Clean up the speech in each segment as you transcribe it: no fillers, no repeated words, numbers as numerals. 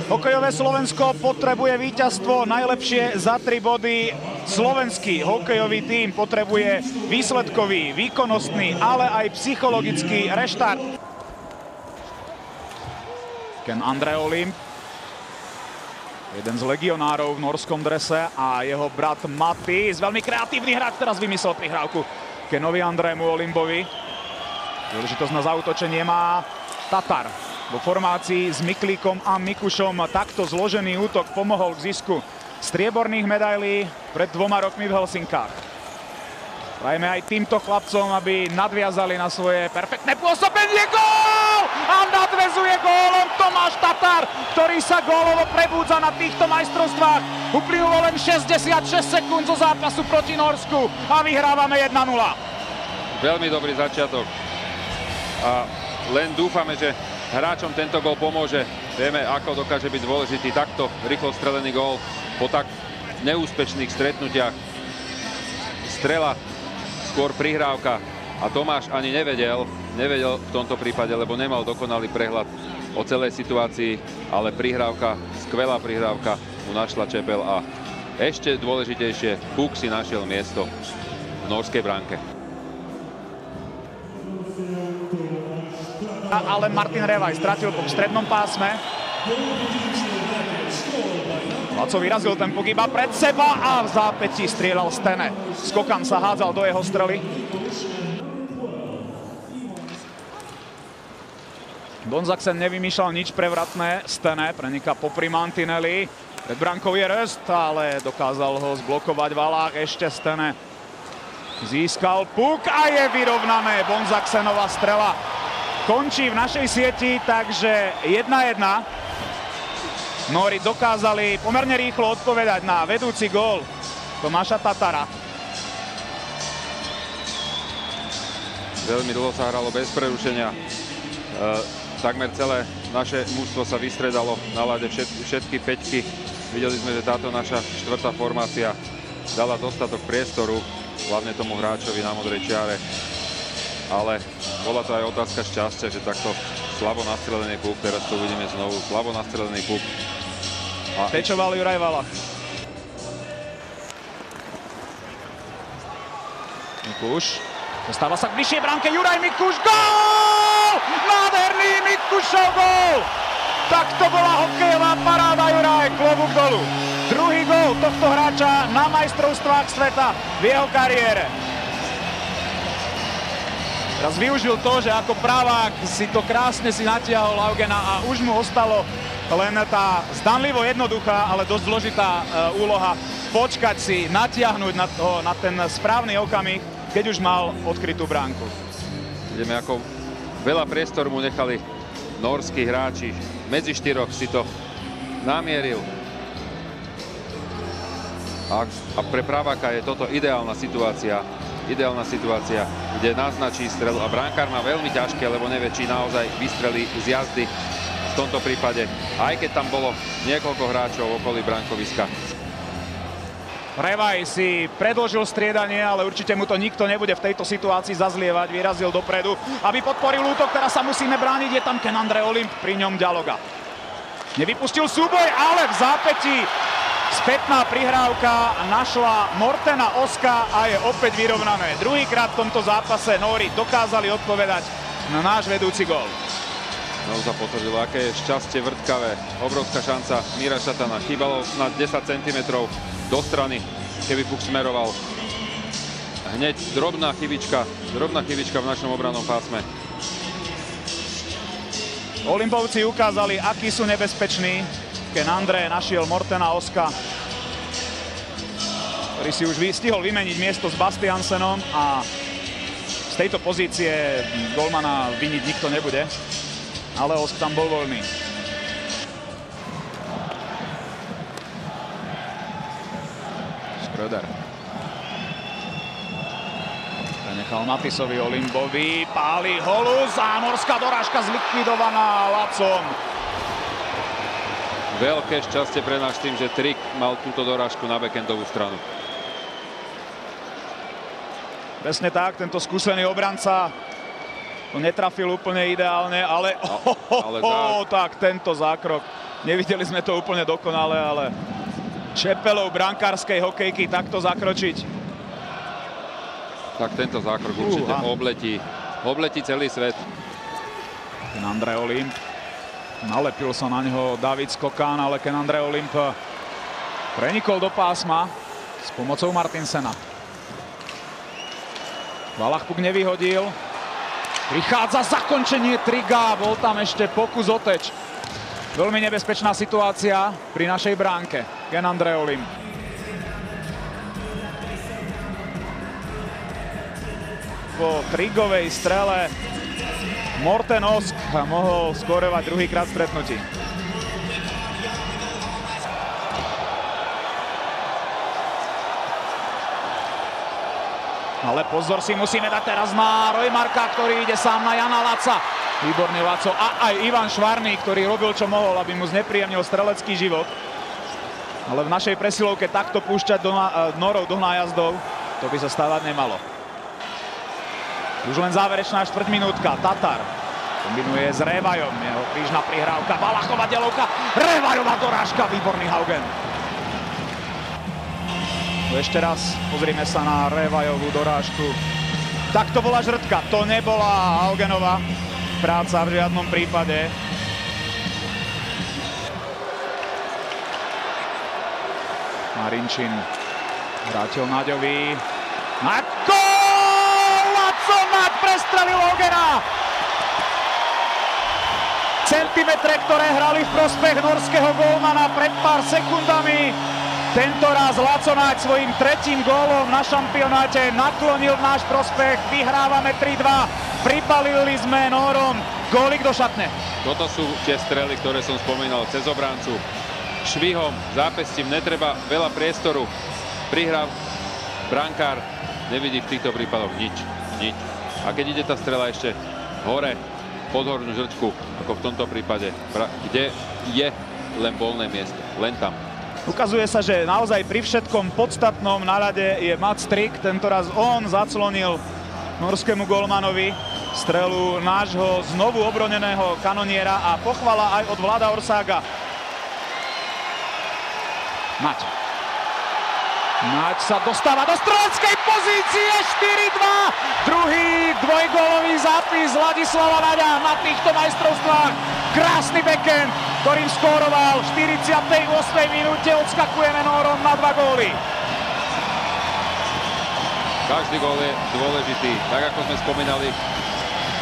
Hokejové Slovensko potrebuje víťazstvo, najlepšie za 3 body. Slovenský hokejový tím potrebuje výsledkový, výkonnostný, ale aj psychologický reštart. Ken Andre Olimp, jeden z legionárov v norskom drese, a jeho brat Mattis, veľmi kreatívny hráč, teraz vymyslel prihrávku Kenovi Andrému Olimpovi. Dôležitosť na zaútočenie má Tatar. Vo formácii s Miklíkom a Mikušom takto zložený útok pomohol k zisku strieborných medailí pred 2 rokmi v Helsinkách. Prajme aj týmto chlapcom, aby nadviazali na svoje perfektné pôsobenie. Gól! A nadväzuje gólom Tomáš Tatar, ktorý sa gólovo prebúdza na týchto majstrovstvách. Uplynulo len 66 sekúnd zo zápasu proti Norsku a vyhrávame 1-0. Veľmi dobrý začiatok. A len dúfame, že hráčom tento gól pomôže. Vieme, ako dokáže byť dôležitý takto rýchlo strelený gól po tak neúspešných stretnutiach. Strela, skôr prihrávka, a Tomáš ani nevedel v tomto prípade, lebo nemal dokonalý prehľad o celej situácii, ale prihrávka, skvelá prihrávka mu našla čepel a ešte dôležitejšie, Puk si našiel miesto v norskej bránke. Ale Martin Revaj stratil v strednom pásme. Laco vyrazil ten puk iba pred seba a v zápätí strieľal Stene. Skokan sa hádzal do jeho strely. Bonzaksen nevymýšľal nič prevratné. Stene prenika popri mantineli. Pred brankou je Röst, ale dokázal ho zblokovať Valách. Ešte Stene získal puk a je vyrovnané. Bonzaksenová strela končí v našej sieti, takže 1-1. Nóri dokázali pomerne rýchlo odpovedať na vedúci gól Tomáša Tatara. Veľmi dlho sa hralo bez prerušenia. Takmer celé naše mužstvo sa vystredalo na ľade, všetky peťky. Videli sme, že táto naša štvrtá formácia dala dostatok priestoru, hlavne tomu hráčovi na modrej čiare. Ale bola to aj otázka šťastia, že takto slabo nastrelený puk, teraz to uvidíme znovu, slabo nastrelený puk. Pečoval Juraj Valach. Mikuš, dostáva sa k bližšej bránke, Juraj Mikuš, gól! Nádherný Mikušov gól! Tak to bola hokejová paráda, Juraj, klobúk dolu. Druhý gól tohto hráča na majstrovstvách sveta v jeho kariére. Teraz využil to, že ako pravák si to krásne natiahol Laugena a už mu ostalo len tá zdanlivo jednoduchá, ale dosť zložitá úloha počkať si, natiahnuť na ten správny okamih, keď už mal odkrytú bránku. Vidíme, ako veľa priestoru mu nechali norskí hráči. Medzi štyroch si to namieril. A pre praváka je toto ideálna situácia, kde naznačí strelu a bránkár má veľmi ťažké, lebo nevie, či naozaj vystrelí z jazdy v tomto prípade, aj keď tam bolo niekoľko hráčov okolí bránkoviska. Revaj si predĺžil striedanie, ale určite mu to nikto nebude v tejto situácii zazlievať. Vyrazil dopredu, aby podporil útok, teraz sa musíme brániť. Je tam Ken Andre Olimp, pri ňom Ďaloga. Nevypustil súboj, ale v zápätí spätná prihrávka našla Mortena Oska a je opäť vyrovnané. Druhýkrát v tomto zápase Nóri dokázali odpovedať na náš vedúci gól. No sa potvrdilo, aké je šťastie vrtkavé. Obrovská šanca Míra Šatana. Chýbalo na 10 cm do strany, keby puk smeroval. Hneď drobná chybička v našom obrannom pásme. Olimpovci ukázali, akí sú nebezpeční. Ken Andre našiel Mortena Oska, ktorý si už stihol vymeniť miesto s Bastiansenom a z tejto pozície golmana viniť nikto nebude. Ale Osk tam bol voľný. Schröder. Prenechal Mattisovi, Olimpovi, páli Holus a norská dorážka zlikvidovaná Lacom. Veľké šťastie pre náš tým, že Trik mal túto dorážku na backendovú stranu. Presne tak, tento skúsený obranca To netrafil úplne ideálne, ale tak tento zákrok. Nevideli sme to úplne dokonale, ale čepelou brankárskej hokejky takto zakročiť. Tak tento zákrok určite obletí celý svet. Ken Andrej Olimp. Nalepil sa na neho David Skokán, ale Ken Andrej Olimp prenikol do pásma s pomocou Martinsena. Valachpuk nevyhodil. Prichádza zakončenie triga. Bol tam ešte pokus o teč. Veľmi nebezpečná situácia pri našej bránke. Ken Andrej Olimp. Po trigovej strele Morten Osk mohol skórovať druhýkrát v stretnutí. Ale pozor si musíme dať teraz na Rojmarka, ktorý ide sám na Jana Laca. Výborný Laco a aj Ivan Švarný, ktorý robil čo mohol, aby mu znepríjemnil strelecký život. Ale v našej presilovke takto púšťať do norov, do nájazdov, to by sa stávať nemalo. Už len záverečná štvrťminútka. Tatar kombinuje s Revajom. Jeho krížna prihrávka, Valachova delovka, Revajová dorážka, výborný Haugen. Ešte raz pozrime sa na Revajovú dorážku. Tak to bola žrtka, to nebola Haugenová práca v žiadnom prípade. Marinčin vrátil Naďovi. Naďko! Laco Naď prestrelil Haugena! Centimetre, ktoré hrali v prospech norského gólmana pred pár sekundami. Tento raz Laco Naď svojím tretím gólom na šampionáte naklonil v náš prospech. Vyhrávame 3-2. Pripalili sme Nórom gólik do šatne. Toto sú tie strely, ktoré som spomínal cez obráncu. Švihom, zápestím, netreba veľa priestoru. Prihráv, brankár nevidí v týchto prípadoch nič. A keď ide tá strela ešte hore, pod hornú žrtku, ako v tomto prípade, kde je len voľné miesto, len tam. Ukazuje sa, že naozaj pri všetkom podstatnom na ľade je Mats Strik. Tentoraz on zaclonil norskému golmanovi strelu nášho znovu obroneného kanoniera a pochvala aj od Vlada Orsága. Naď sa dostáva do streleckej pozície, 4-2. Druhý dvojgólový zápis Ladislava Naďa na týchto majstrovstvách. Krásny backhand, ktorým skóroval v 48. minúte. Odskakujeme Nórom na 2 góly. Každý gól je dôležitý. Tak ako sme spomínali,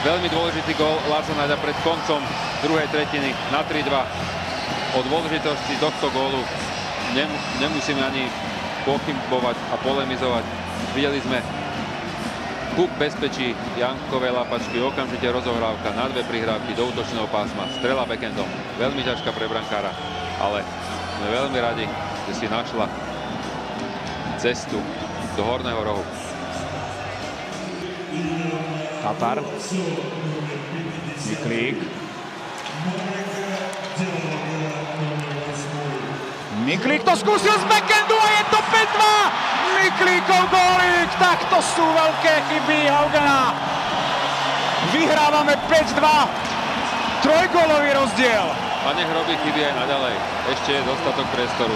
veľmi dôležitý gól Laca Naďa pred koncom druhej tretiny na 3-2. O dôležitosti tohto gólu nemusíme ani pochybovať a polemizovať. Videli sme puk bezpečí Jankovej lapačky, okamžite rozohrávka na 2 prihrávky do útočného pásma, strela backhandom. Veľmi ťažká pre brankára, ale sme veľmi radi, že si našla cestu do horného rohu. Tatar. Miklík. Miklík to skúsil z backhandu a je to 5-2! Miklíkov gólik, tak to sú veľké chyby Haugena. Vyhrávame 5-2, trojgólový rozdiel. A nech robí chyby aj naďalej, ešte je dostatok priestoru.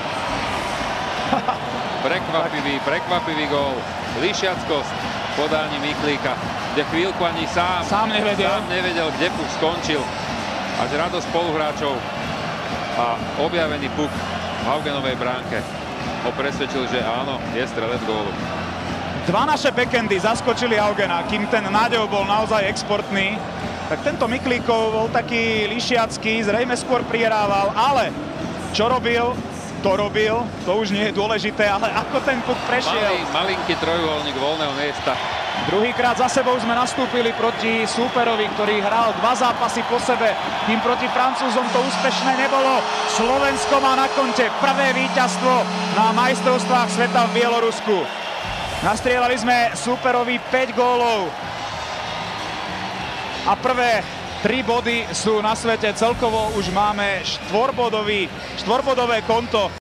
Prekvapivý gól, lišiackosť v podaní Miklíka, kde chvíľku ani sám nevedel, kde puk skončil. Až radosť spoluhráčov a objavený puk v Haugenovej bránke ho presvedčil, že áno, je strelec gólu. 2 naše backhandy zaskočili Haugena, kým ten Naďov bol naozaj exportný. Tak tento Miklíkov bol taký lišiacký, zrejme skôr prihrával, ale čo robil, to už nie je dôležité, ale ako ten puk prešiel. Malinký trojuholník voľného miesta. Druhýkrát za sebou sme nastúpili proti súperovi, ktorý hral 2 zápasy po sebe. Tým proti Francúzom to úspešné nebolo. Slovensko má na konte prvé víťazstvo na majstrovstvách sveta v Bielorusku. Nastrieľali sme súperovi 5 gólov. A prvé 3 body sú na svete. Celkovo už máme štvorbodové konto.